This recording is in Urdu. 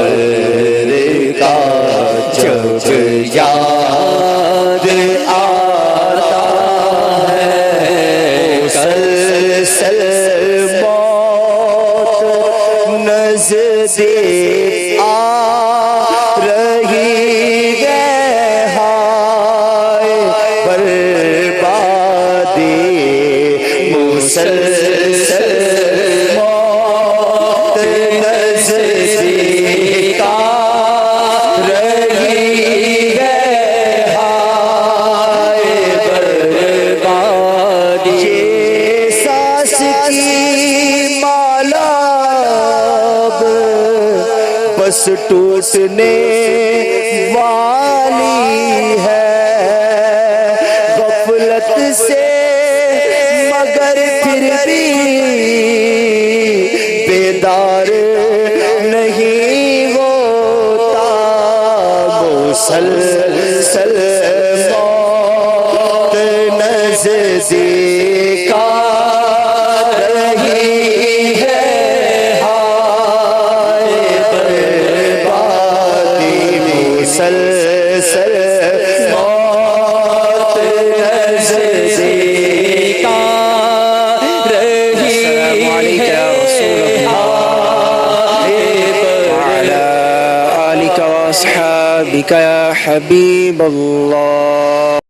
قبر کا جب یاد آتا ہے، مسلسل موت نزدیک آ رہی ہے، ہائے بربادی مسلسل موت نزدیک آ رہی ہے، ہائے بربادی یہ سانس کی مالا اب بس ٹوٹنے والی ہے، غفلت سے مگر پھر بھی بیدار نہیں ہوتا، مسلسل موت نزدیک آ رہی ہے، ہائے بربادی مسلسل موت نزدیک آ رہی ہے، وعلى آلك وأصحابك يا حبيب الله.